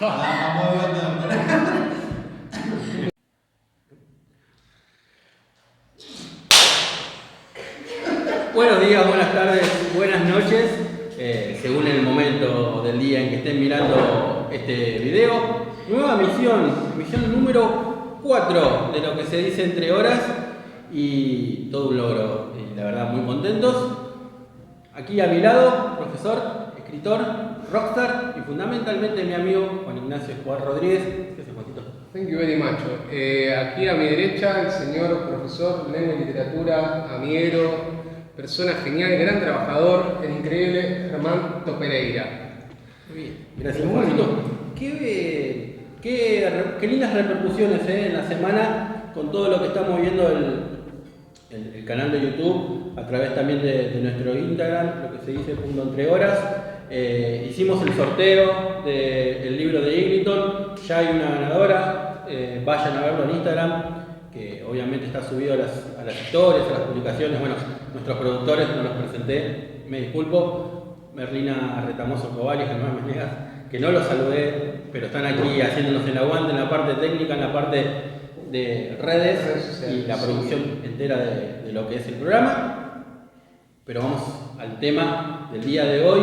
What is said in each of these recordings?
Buenos días, buenas tardes, buenas noches, según el momento del día en que estén mirando este video. Nueva misión número 4 de lo que se dice entre horas y todo un logro, y la verdad muy contentos. Aquí a mi lado, profesor, escritor, rockstar y fundamentalmente mi amigo Juan Ignacio Escobar Rodríguez. ¿Qué haces, Juancito? Thank you very much. Aquí a mi derecha el señor profesor, lengua y literatura, amiguero, persona genial, gran trabajador, el increíble Germán Topereira. Muy bien, gracias, Juancito. Qué lindas repercusiones en la semana con todo lo que estamos viendo el canal de YouTube, a través también de nuestro Instagram, lo que se dice Entre Horas. Hicimos el sorteo del libro de Igniton, ya hay una ganadora, vayan a verlo en Instagram, que obviamente está subido a las historias, a las publicaciones. Bueno, nuestros productores no los presenté, me disculpo, Merlina Retamoso Cobal y Germán Menegas, que no los saludé, pero están aquí haciéndonos el aguante en la parte técnica, en la parte de redes y la producción entera de lo que es el programa. Pero vamos al tema del día de hoy,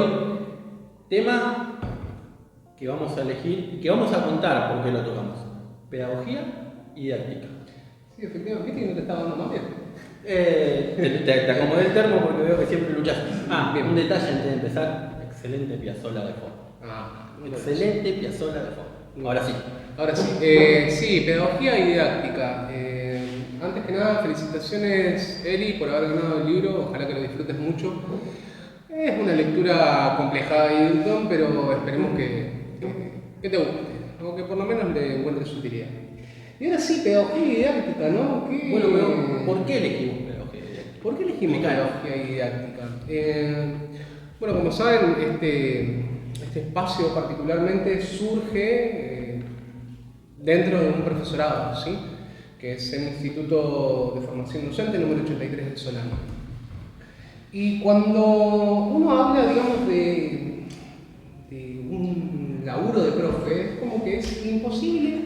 tema que vamos a elegir y que vamos a contar por qué lo tocamos: pedagogía y didáctica. Sí, efectivamente, ¿viste que no te estaba dando más bien? Te acomodé el termo porque veo que siempre luchas. Bien, un detalle antes de empezar: excelente Piazzolla de fondo. Excelente Piazzolla de fondo. Ahora sí. Ahora sí, sí, pedagogía y didáctica. Antes que nada, felicitaciones, Eli, por haber ganado el libro. Ojalá que lo disfrutes mucho. Es una lectura compleja y Igniton, pero esperemos que te guste, o que por lo menos le encuentres utilidad. Y ahora sí, pedagogía y didáctica, ¿no? Bueno, pero ¿por qué elegimos pedagogía y didáctica? ¿Por qué elegimos pedagogía y didáctica? Bueno, como saben, este espacio particularmente surge dentro de un profesorado, ¿sí? Que es el Instituto de Formación Docente número 83 de Solano. Y cuando uno habla, digamos, de un laburo de profe, es como que es imposible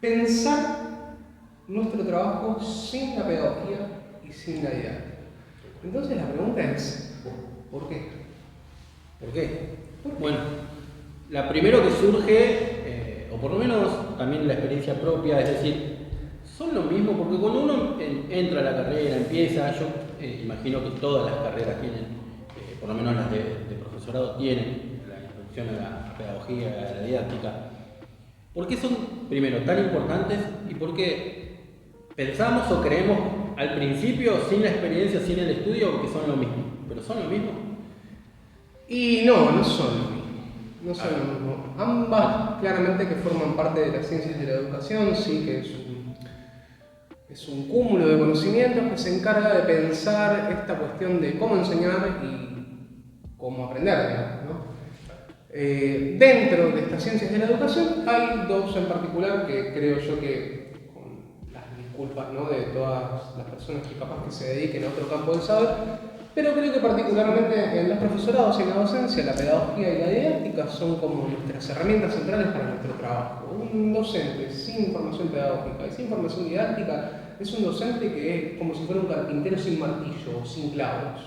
pensar nuestro trabajo sin la pedagogía y sin la didáctica. Entonces la pregunta es, ¿por qué? ¿Por qué? Bueno, la primero que surge, o por lo menos también la experiencia propia, es decir, son lo mismo, porque cuando uno entra a la carrera, empieza, yo imagino que todas las carreras tienen, por lo menos las de profesorado tienen la introducción a la pedagogía, a la didáctica. ¿Por qué son, primero, tan importantes y por qué pensamos o creemos al principio, sin la experiencia, sin el estudio, que son lo mismo? ¿Pero son lo mismo? Y no son lo mismo. No son lo mismo. Ambas claramente que forman parte de las ciencias de la educación, sí, que es un cúmulo de conocimientos que se encarga de pensar esta cuestión de cómo enseñar y cómo aprender, ¿no? Dentro de estas ciencias de la educación hay dos en particular que creo yo que, con las disculpas, ¿no?, de todas las personas que capaz que se dediquen a otro campo del saber, pero creo que particularmente en los profesorados y en la docencia, la pedagogía y la didáctica son como nuestras herramientas centrales para nuestro trabajo. Un docente sin formación pedagógica y sin formación didáctica es un docente que es como si fuera un carpintero sin martillo o sin clavos.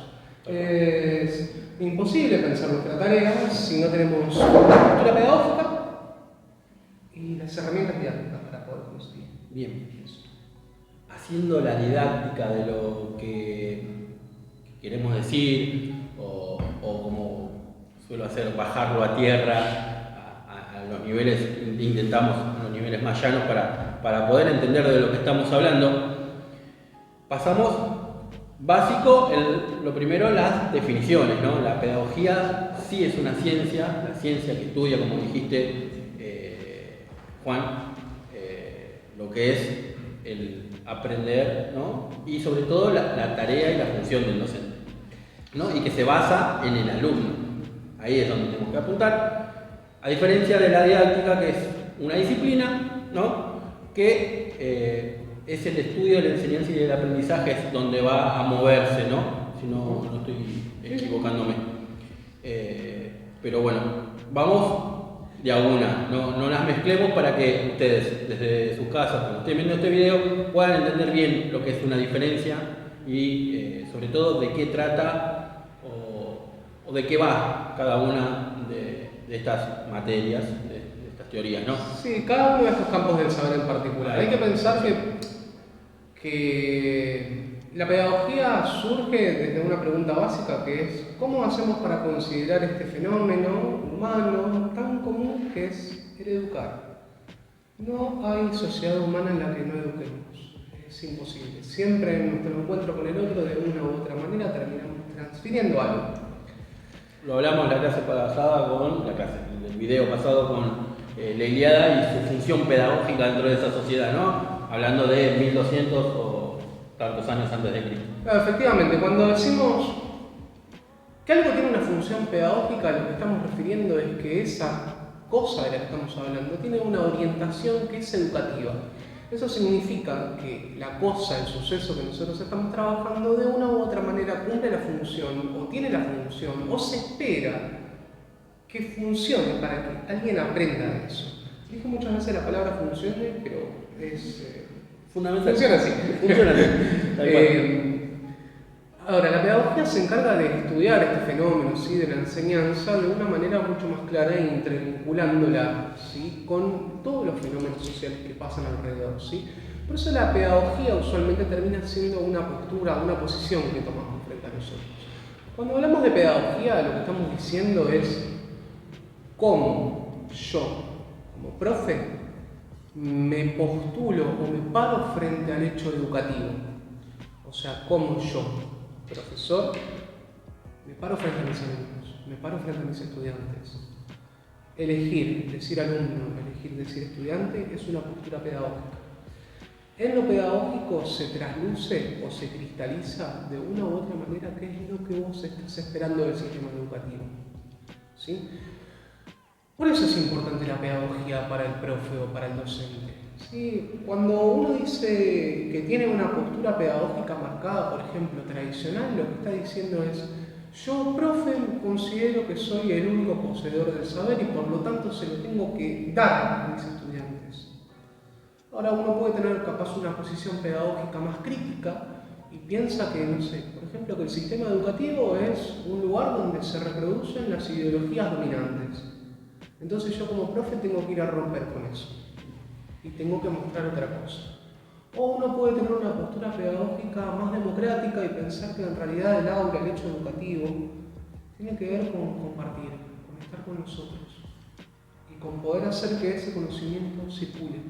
Es imposible pensar nuestra tarea si no tenemos una estructura pedagógica y las herramientas didácticas para poder conseguir. Bien, haciendo la didáctica de lo que queremos decir, o como suelo hacer, bajarlo a tierra, a los niveles, intentamos a los niveles más llanos para poder entender de lo que estamos hablando. Pasamos básico, lo primero, las definiciones, ¿no? La pedagogía sí es una ciencia, la ciencia que estudia, como dijiste, Juan, lo que es el aprender, ¿no? Y sobre todo la tarea y la función del docente, ¿no? Y que se basa en el alumno. Ahí es donde tenemos que apuntar, a diferencia de la didáctica, que es una disciplina, ¿no?, que es el estudio de la enseñanza y del aprendizaje, es donde va a moverse, ¿no? Si no estoy equivocándome. Pero bueno, vamos de a una, no las mezclemos para que ustedes desde sus casas, cuando estén viendo este video, puedan entender bien lo que es una diferencia y sobre todo de qué trata o de qué va cada una de estas materias, de estas teorías, ¿no? Sí, cada uno de estos campos del saber en particular. Hay que pensar que la pedagogía surge desde una pregunta básica que es ¿cómo hacemos para considerar este fenómeno humano tan común que es el educar? No hay sociedad humana en la que no eduquemos, es imposible. Siempre en nuestro encuentro con el otro, de una u otra manera, terminamos transfiriendo algo. Lo hablamos en la clase pasada el video pasado con la Ilíada y su función pedagógica dentro de esa sociedad, ¿no? Hablando de 1200 o tantos años antes de Cristo. Claro, efectivamente, cuando decimos que algo tiene una función pedagógica, lo que estamos refiriendo es que esa cosa de la que estamos hablando tiene una orientación que es educativa. Eso significa que la cosa, el suceso que nosotros estamos trabajando, de una u otra manera cumple la función, o tiene la función, o se espera que funcione para que alguien aprenda de eso. Dije muchas veces la palabra funcione, pero es fundamental. Funciona así. Funciona así. Ahora, la pedagogía se encarga de estudiar este fenómeno, ¿sí?, de la enseñanza de una manera mucho más clara, intervinculándola, ¿sí?, con todos los fenómenos sociales que pasan alrededor, ¿sí? Por eso la pedagogía usualmente termina siendo una postura, una posición que tomamos frente a nosotros. Cuando hablamos de pedagogía, lo que estamos diciendo es cómo yo, como profe, me postulo o me paro frente al hecho educativo. O sea, cómo yo, profesor, me paro frente a mis alumnos, me paro frente a mis estudiantes. Elegir decir alumno, elegir decir estudiante es una postura pedagógica. En lo pedagógico se trasluce o se cristaliza de una u otra manera qué es lo que vos estás esperando del sistema educativo, ¿sí? Por eso es importante la pedagogía para el profe o para el docente. Sí, cuando uno dice que tiene una postura pedagógica marcada, por ejemplo, tradicional, lo que está diciendo es: yo, profe, considero que soy el único poseedor del saber y por lo tanto se lo tengo que dar a mis estudiantes. Ahora uno puede tener capaz una posición pedagógica más crítica y piensa que, no sé, por ejemplo, que el sistema educativo es un lugar donde se reproducen las ideologías dominantes. Entonces yo como profe tengo que ir a romper con eso y tengo que mostrar otra cosa. O uno puede tener una postura pedagógica más democrática y pensar que en realidad el aula, el hecho educativo, tiene que ver con compartir, con estar con nosotros y con poder hacer que ese conocimiento circule.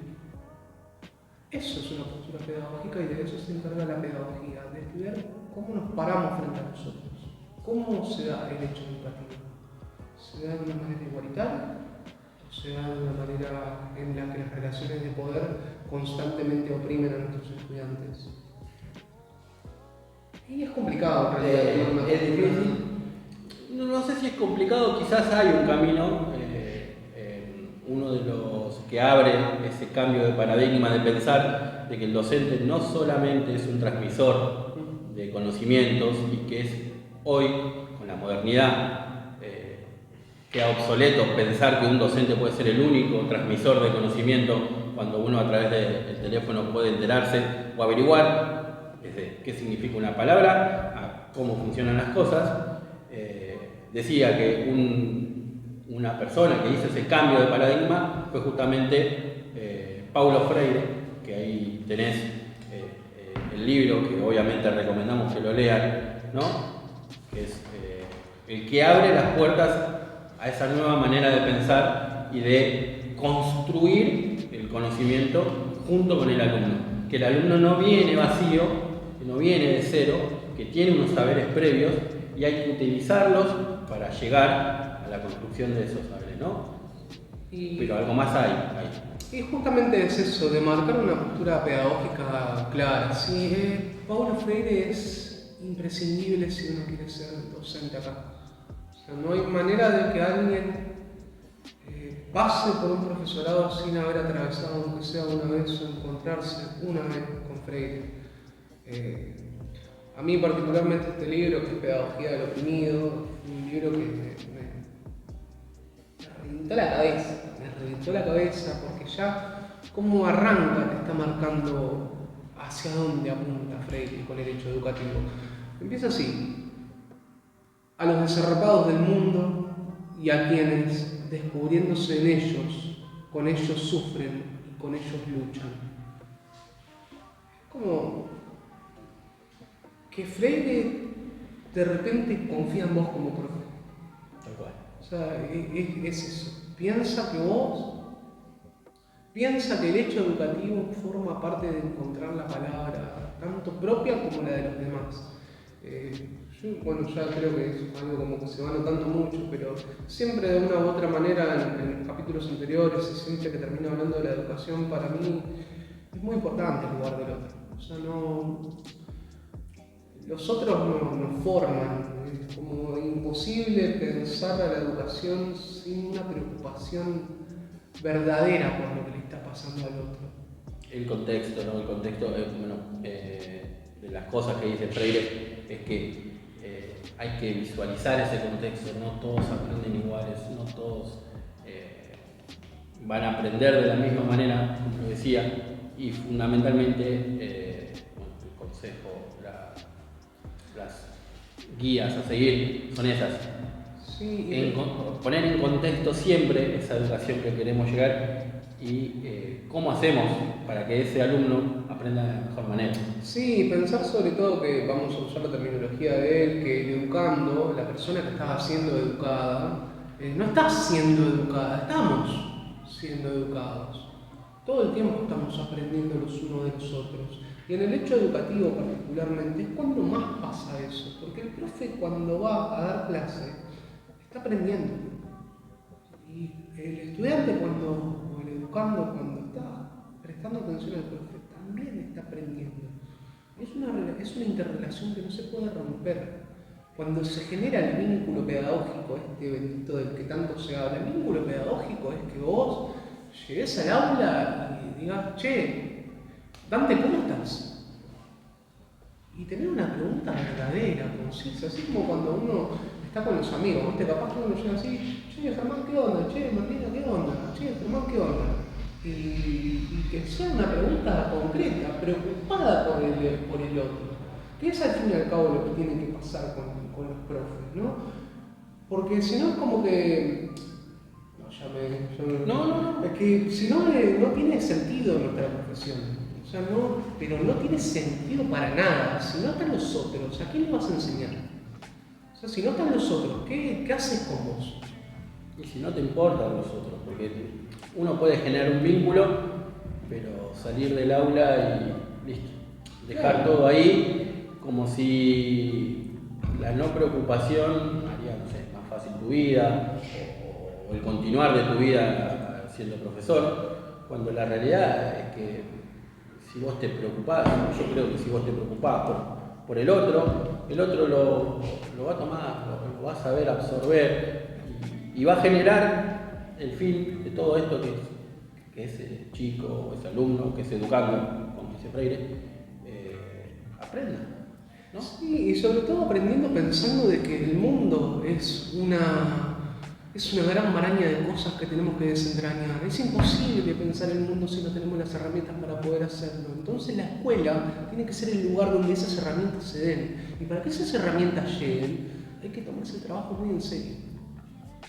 Eso es una postura pedagógica y de eso se encarga la pedagogía, de estudiar cómo nos paramos frente a nosotros, cómo se da el hecho educativo. ¿Se da de una manera igualitaria o se da de una manera en la que las relaciones de poder constantemente oprimen a nuestros estudiantes? Y es complicado en realidad. Es difícil. No sé si es complicado, quizás hay un camino. Uno de los que abre ese cambio de paradigma de pensar de que el docente no solamente es un transmisor de conocimientos y que es hoy, con la modernidad, queda obsoleto pensar que un docente puede ser el único transmisor de conocimiento cuando uno a través del teléfono puede enterarse o averiguar desde qué significa una palabra a cómo funcionan las cosas. Decía que una persona que hizo ese cambio de paradigma fue justamente Paulo Freire, que ahí tenés el libro que obviamente recomendamos que lo lean, ¿no? Que es el que abre las puertas a esa nueva manera de pensar y de construir el conocimiento junto con el alumno. Que el alumno no viene vacío, que no viene de cero, que tiene unos saberes previos y hay que utilizarlos para llegar a la construcción de esos saberes, ¿no? Pero algo más hay. Y justamente es eso, de marcar una postura pedagógica clara. Sí, Paulo Freire es imprescindible si uno quiere ser docente acá. O sea, no hay manera de que alguien pase por un profesorado sin haber atravesado, aunque sea una vez, o encontrarse una vez con Freire. A mí particularmente este libro, que es Pedagogía del Oprimido, un libro que me reventó la cabeza, me reventó la cabeza, porque ya cómo arranca te está marcando hacia dónde apunta Freire con el hecho educativo. Empieza así: a los desarrapados del mundo y a quienes, descubriéndose en ellos, con ellos sufren y con ellos luchan. Es como que Freire de repente confía en vos como profe. Tal cual. O sea, es eso. Piensa que el hecho educativo forma parte de encontrar la palabra, tanto propia como la de los demás. Yo ya creo que es algo como que se va notando mucho, pero siempre de una u otra manera en los capítulos anteriores, y siempre que termino hablando de la educación, para mí es muy importante el lugar del otro. O sea, los otros nos forman. Es como imposible pensar a la educación sin una preocupación verdadera por lo que le está pasando al otro. El contexto, ¿no? El contexto, de las cosas que dice Freire es que hay que visualizar ese contexto. No todos aprenden iguales, no todos van a aprender de la misma manera, como lo decía, y fundamentalmente el consejo, las guías a seguir son esas. Sí, Poner en contexto siempre esa educación que queremos llegar y cómo hacemos para que ese alumno aprenda de la mejor manera. Sí, pensar sobre todo que vamos a usar la terminología de él, que el educando, la persona que está siendo educada, no está siendo educada, estamos siendo educados. Todo el tiempo estamos aprendiendo los unos de los otros. Y en el hecho educativo particularmente es cuando más pasa eso, porque el profe cuando va a dar clase está aprendiendo. Y el estudiante o el educando cuando está prestando atención al profe también está aprendiendo. Es una interrelación que no se puede romper. Cuando se genera el vínculo pedagógico, este bendito del que tanto se habla, el vínculo pedagógico es que vos llegues al aula y digas: che, Dante, ¿cómo estás? Y tener una pregunta verdadera, concisa, así como cuando uno está con los amigos, ¿viste? Capaz que uno llega así: che, Germán, ¿qué onda? Che, Martina, ¿qué onda? Che, Germán, ¿qué onda? Y que sea una pregunta concreta, preocupada por el otro. Que es al fin y al cabo lo que tiene que pasar con los profes, ¿no? Porque si no es como que... No. Es que si no, no tiene sentido nuestra profesión. O sea, pero no tiene sentido para nada. Si no están los otros, ¿a quién le vas a enseñar? O sea, si no están los otros, ¿qué haces con vos? Y si no te importan los otros, porque uno puede generar un vínculo, pero salir del aula y listo. Dejar todo ahí, como si la no preocupación haría, no sé, más fácil tu vida, o el continuar de tu vida siendo profesor, cuando la realidad es que si vos te preocupás, yo creo que si vos te preocupás por el otro lo va a tomar, lo va a saber absorber y va a generar el fin de todo esto que ese chico o ese alumno, que ese educando, como dice Freire, aprenda, ¿no? Sí, y sobre todo aprendiendo pensando de que el mundo es una gran maraña de cosas que tenemos que desentrañar. Es imposible pensar el mundo si no tenemos las herramientas para poder hacerlo. Entonces la escuela tiene que ser el lugar donde esas herramientas se den. Y para que esas herramientas lleguen, hay que tomarse el trabajo muy en serio.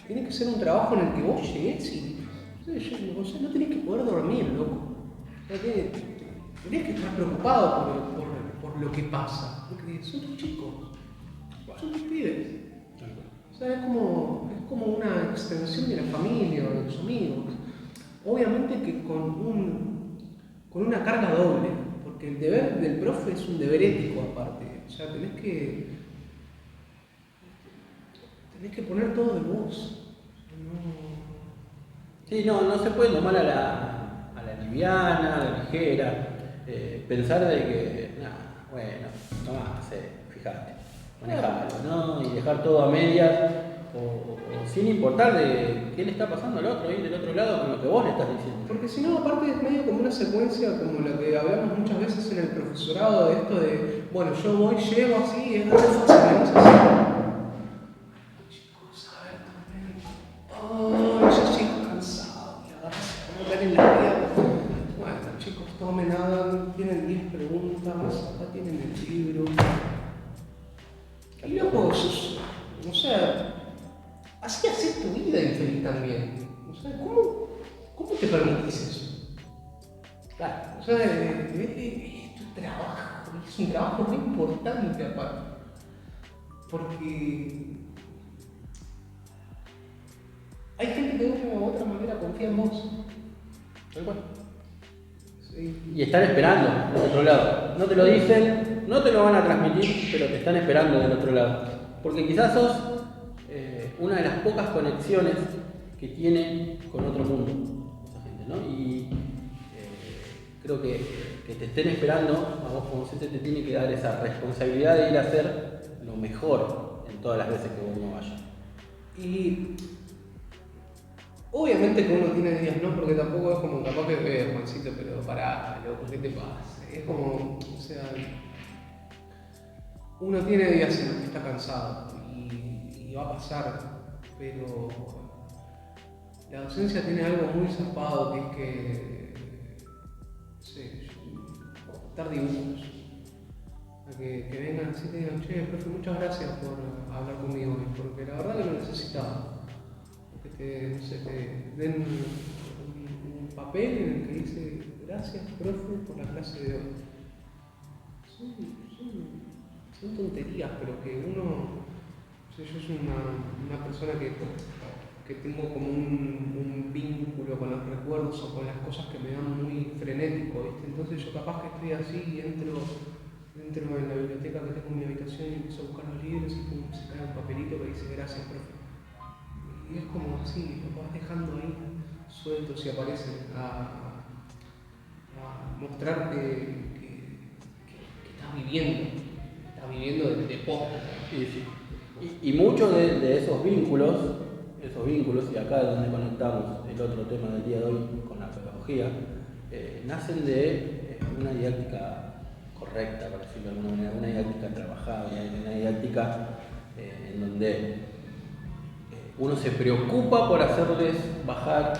Tiene que ser un trabajo en el que vos llegues y no tenés que poder dormir, loco. Tenés que estar preocupado por lo que pasa. Porque son tus chicos, son tus pibes. O sea, es como una extensión de la familia o de los amigos. Obviamente que con una carga doble, porque el deber del profe es un deber ético aparte. O sea, tenés que poner todo de vos. Sí, no se puede tomar a la liviana, a la ligera, pensar de que, bueno, tomá, fijate, manejalo, ¿no? Y dejar todo a medias, o sin importar de qué le está pasando al otro, y del otro lado con lo que vos le estás diciendo. Porque si no, aparte es medio como una secuencia como la que hablamos muchas veces en el profesorado, de esto de, bueno, yo voy, llego así, es fácil, no es así. Chicos, a ver, también. Oh, esos chicos. ponen el libro. Y loco, o sea, así haces tu vida infeliz también. O sea, ¿cómo te permitís eso? Claro, o sea, es tu trabajo, es un trabajo muy importante aparte. Porque hay gente que de una u otra manera confía en vos. Tal cual. Sí. Y están esperando del otro lado. No te lo dicen, no te lo van a transmitir, pero te están esperando del otro lado. Porque quizás sos una de las pocas conexiones que tiene con otro mundo esa gente, ¿no? Y creo que te estén esperando, a vos como docente te tiene que dar esa responsabilidad de ir a hacer lo mejor en todas las veces que uno vaya. Y obviamente que uno tiene días, ¿no? Porque tampoco es como capaz que Juancito, pero pará, loco, ¿qué te pasa? Es como, o sea, uno tiene días en los que está cansado y va a pasar, pero la docencia tiene algo muy zapado que es que, no sé, dar dibujos. Que vengan así y te digan, che, profe, muchas gracias por hablar conmigo hoy, porque la verdad que lo necesitaba. Que te den un papel en el que dice gracias, profe, por la clase de hoy. Son tonterías, pero que uno, o sea, yo soy una persona que tengo como un vínculo con los recuerdos o con las cosas que me dan muy frenético, ¿viste? Entonces yo capaz que estoy así y entro en la biblioteca que tengo en mi habitación y empiezo a buscar los libros y pum, se cae un papelito que dice gracias, profe. Y es como así, lo vas dejando ahí sueltos y aparecen a mostrar que estás viviendo de poco. Y muchos de esos vínculos, y acá es donde conectamos el otro tema del día de hoy con la pedagogía, nacen de una didáctica correcta, por decirlo de alguna manera, una didáctica trabajada, una didáctica en donde uno se preocupa por hacerles bajar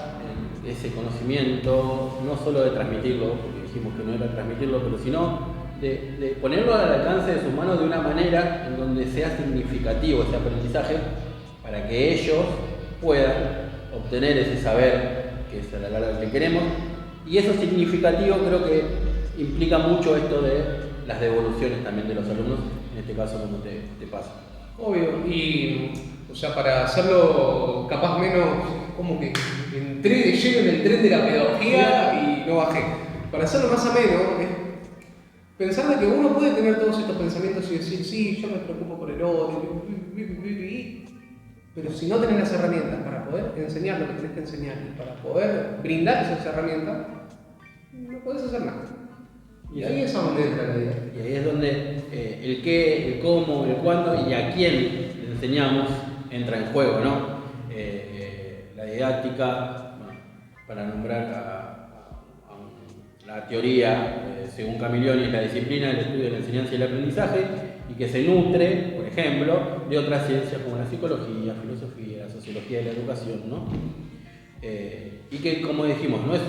ese conocimiento, no solo de transmitirlo, porque dijimos que no era transmitirlo, pero sino de ponerlo al alcance de sus manos de una manera en donde sea significativo ese aprendizaje para que ellos puedan obtener ese saber que es a la larga que queremos. Y eso significativo creo que implica mucho esto de las devoluciones también de los alumnos, en este caso como te pasa. Obvio, y o sea, para hacerlo capaz menos, como que entré de lleno en el tren de la pedagogía y no bajé. Para hacerlo más ameno, es pensar de que uno puede tener todos estos pensamientos y decir, sí, yo me preocupo por el otro, pero si no tenés las herramientas para poder enseñar lo que tenés que enseñar y para poder brindar esas herramientas, no podés hacer nada. Y ahí es a donde entra la idea. Y ahí es donde el qué, el cómo, el cuándo y a quién le enseñamos entra en juego, ¿no? La didáctica, bueno, para nombrar a la teoría, según Camilleri, es la disciplina del estudio de la enseñanza y el aprendizaje y que se nutre, por ejemplo, de otras ciencias como la psicología, filosofía, la sociología de la educación, ¿no? Y que, como dijimos, no es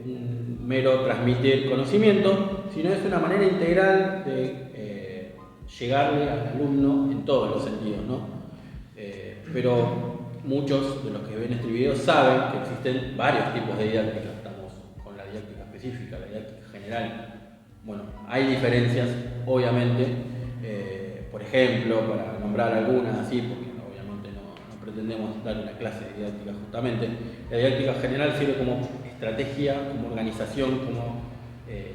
un mero transmitir conocimiento, sino es una manera integral de llegarle al alumno en todos los sentidos, ¿no? Pero muchos de los que ven este video saben que existen varios tipos de didáctica. Estamos con la didáctica específica, la didáctica general. Bueno, hay diferencias, obviamente. Por ejemplo, para nombrar algunas así, porque obviamente no pretendemos dar una clase de didáctica justamente, la didáctica general sirve como estrategia, como organización, como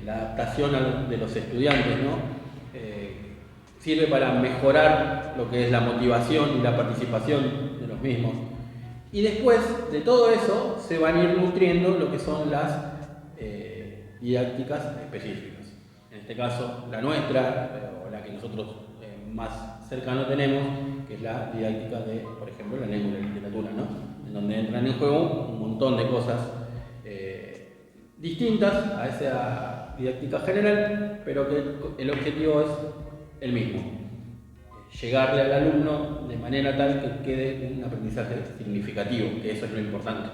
la adaptación de los estudiantes, ¿no? Sirve para mejorar lo que es la motivación y la participación de los mismos. Y después de todo eso se van a ir nutriendo lo que son las didácticas específicas. En este caso, la nuestra, o la que nosotros más cercano tenemos, que es la didáctica de, por ejemplo, la lengua y la literatura, ¿no? En donde entran en juego un montón de cosas distintas a esa didáctica general, pero que el objetivo es el mismo: llegarle al alumno de manera tal que quede un aprendizaje significativo, que eso es lo importante.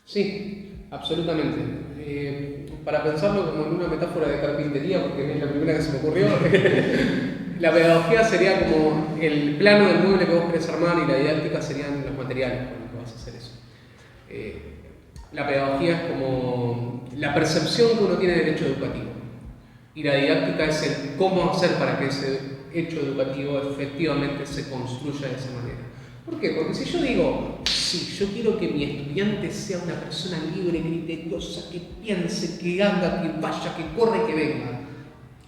Sí, absolutamente. Para pensarlo como en una metáfora de carpintería, porque es la primera que se me ocurrió, la pedagogía sería como el plano del mueble que vos querés armar y la didáctica serían los materiales con los que vas a hacer eso. La pedagogía es como la percepción que uno tiene del hecho educativo y la didáctica es el cómo hacer para que ese hecho educativo efectivamente se construya de esa manera. ¿Por qué? Porque si yo digo, sí, yo quiero que mi estudiante sea una persona libre, criteriosa, que piense, que haga, que vaya, que corra y que venga.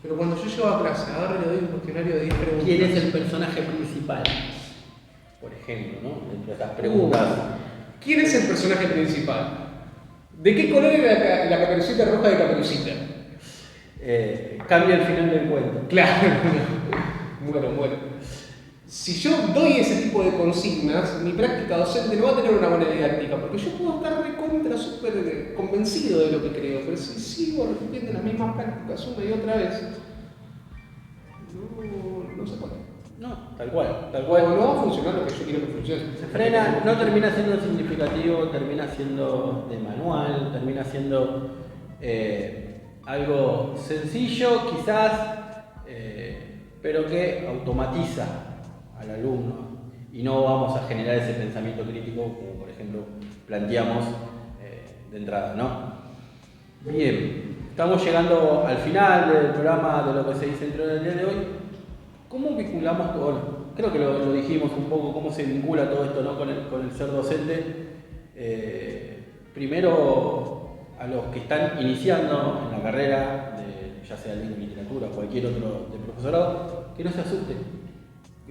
Pero cuando yo llego a clase, agarro y le doy un cuestionario de 10 preguntas. ¿Quién es el personaje principal? Por ejemplo, ¿no? Dentro de estas preguntas. ¿Quién es el personaje principal? ¿De qué color era la Caperucita Roja de Caperucita? Cambia el final del cuento. Claro, bueno. Si yo doy ese tipo de consignas, mi práctica docente no va a tener una buena didáctica, porque yo puedo estar recontra súper convencido de lo que creo, pero si sigo repitiendo las mismas prácticas una y otra vez, no se puede. No, tal cual. No va a funcionar lo que yo quiero que funcione. Se frena, no termina siendo significativo, termina siendo de manual, termina siendo algo sencillo quizás, pero que automatiza al alumno y no vamos a generar ese pensamiento crítico como por ejemplo planteamos de entrada, ¿no? Bien, estamos llegando al final del programa de lo que se dice dentro del día de hoy. ¿Cómo vinculamos todo? Bueno, creo que lo dijimos un poco, cómo se vincula todo esto, ¿no? con el ser docente. Primero, a los que están iniciando en la carrera, ya sea lengua y literatura o cualquier otro de profesorado, que no se asusten.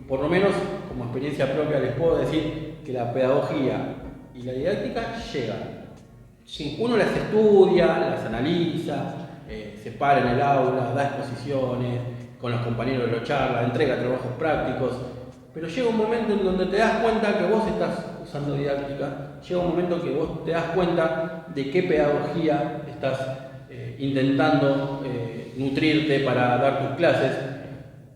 Por lo menos, como experiencia propia, les puedo decir que la pedagogía y la didáctica llegan. Sí. Uno las estudia, las analiza, se para en el aula, da exposiciones, con los compañeros lo charla, entrega trabajos prácticos, pero llega un momento en donde te das cuenta que vos estás usando didáctica, llega un momento que vos te das cuenta de qué pedagogía estás intentando nutrirte para dar tus clases,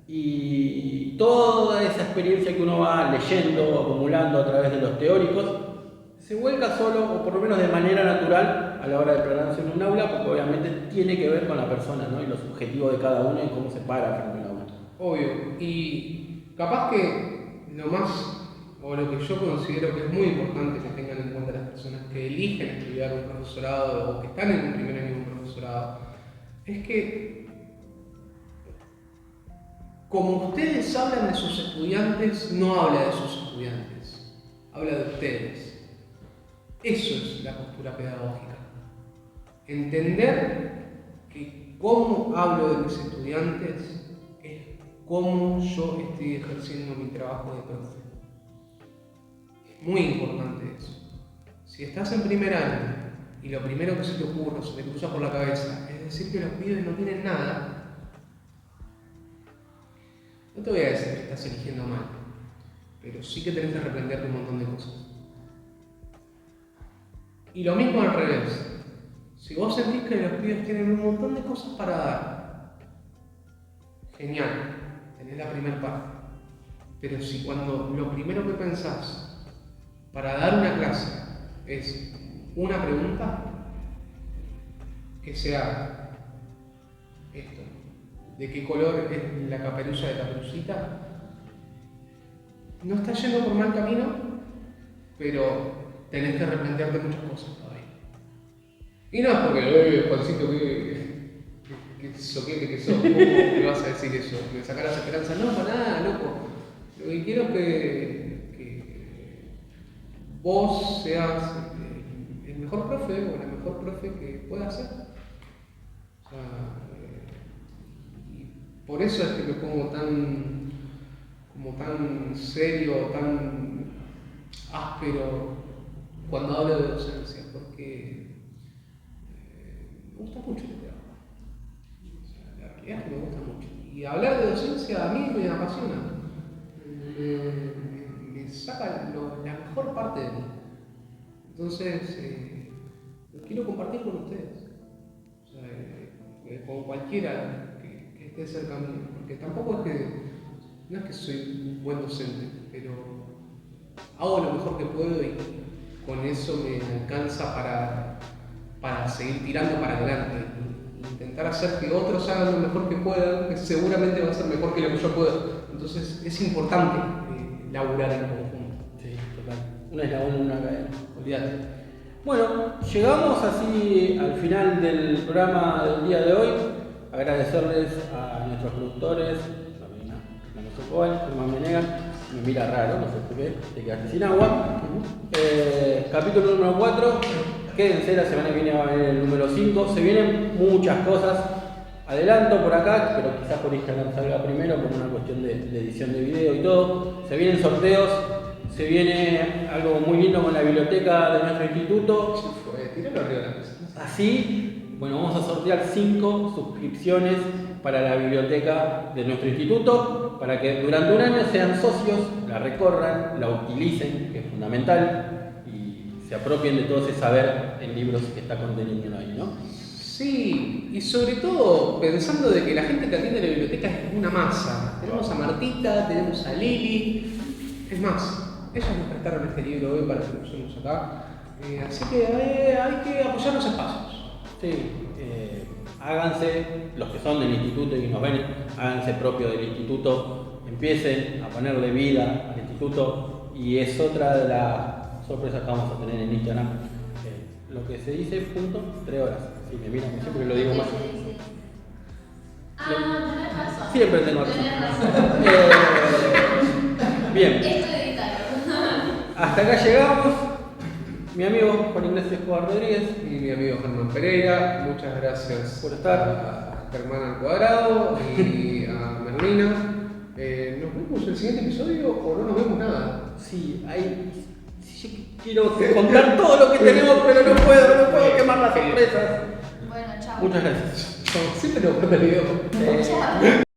y toda esa experiencia que uno va leyendo, acumulando a través de los teóricos, se vuelca solo, o por lo menos de manera natural, a la hora de prepararse en un aula, porque obviamente tiene que ver con la persona, ¿no? Y los objetivos de cada uno y cómo se para frente a un aula. Obvio, y capaz que lo más, o lo que yo considero que es muy importante que tengan en cuenta las personas que eligen estudiar un profesorado o que están en un primer año de un profesorado, es que como ustedes hablan de sus estudiantes, no habla de sus estudiantes, habla de ustedes. Eso es la postura pedagógica. Entender que cómo hablo de mis estudiantes es cómo yo estoy ejerciendo mi trabajo de profe. Es muy importante eso. Si estás en primer año y lo primero que se te ocurre, se te cruza por la cabeza, es decir que los pibes no tienen nada, no te voy a decir que estás eligiendo mal, pero sí que tenés que reprenderte un montón de cosas. Y lo mismo al revés. Si vos sentís que los pibes tienen un montón de cosas para dar, genial, tenés la primera parte. Pero si cuando lo primero que pensás para dar una clase es una pregunta, que sea esto: ¿de qué color es la caperuza de Caperucita? No estás yendo por mal camino, pero tenés que replantearte muchas cosas todavía. Y no es porque, Juancito, que soquete que sos, ¿cómo me vas a decir eso? ¿Me sacás las esperanzas? No, para nada, loco. Lo que quiero es que vos seas el mejor profe o la mejor profe que puedas ser. O sea, y por eso es que me pongo tan serio, tan áspero cuando hablo de docencia, porque me gusta mucho lo que hago. O sea, la realidad es que me gusta mucho. Y hablar de docencia a mí me apasiona. Me saca la mejor parte de mí. Entonces, lo quiero compartir con ustedes. O sea, con cualquiera que esté cerca mío. Porque tampoco no es que soy un buen docente, pero hago lo mejor que puedo y con eso me alcanza para seguir tirando para adelante. Intentar hacer que otros hagan lo mejor que puedan, que seguramente va a ser mejor que lo que yo pueda. Entonces es importante laburar en conjunto. Sí, total. Un eslabón, una cadena. Olvídate. Bueno, llegamos así al final del programa del día de hoy. Agradecerles a nuestros productores, la Nosocobal, Germán Menegas, me mira raro, no sé por qué, te quedaste sin agua. Capítulo número 4, quédense, la semana que viene va a venir el número 5, se vienen muchas cosas. Adelanto por acá, pero quizás por Instagram salga primero por una cuestión de edición de video y todo. Se vienen sorteos, se viene algo muy lindo con la biblioteca de nuestro instituto. Tíralo arriba de la mesa. Así, bueno, vamos a sortear 5 suscripciones para la biblioteca de nuestro instituto, para que durante un año sean socios, la recorran, la utilicen, que es fundamental, y se apropien de todo ese saber en libros que está contenido ahí, ¿no? Sí, y sobre todo pensando de que la gente que atiende la biblioteca es una masa. Tenemos a Martita, tenemos a Lili, es más, ellos nos prestaron este libro hoy para que lo usemos acá. Así que hay que apoyar los espacios. Sí, háganse, los que son del instituto y nos ven, háganse propio del instituto, empiecen a ponerle vida al instituto, y es otra de las sorpresas que vamos a tener en Instagram. Lo que se dice, punto, 3 horas. Si me miran, siempre lo digo más. Tenés razón. Siempre tengo razón. Bien. Esto edítalo. Hasta acá llegamos. Mi amigo Juan Ignacio Escobar Rodríguez Y mi amigo Germán Pereira, muchas gracias por estar. a Germán al cuadrado y a Merlina. ¿Nos vemos en el siguiente episodio o no nos vemos nada? Sí, hay. Yo quiero contar todo lo que tenemos, pero no puedo quemar las sorpresas. Bueno, chao. Muchas gracias. Siempre nos corta el video. Chao.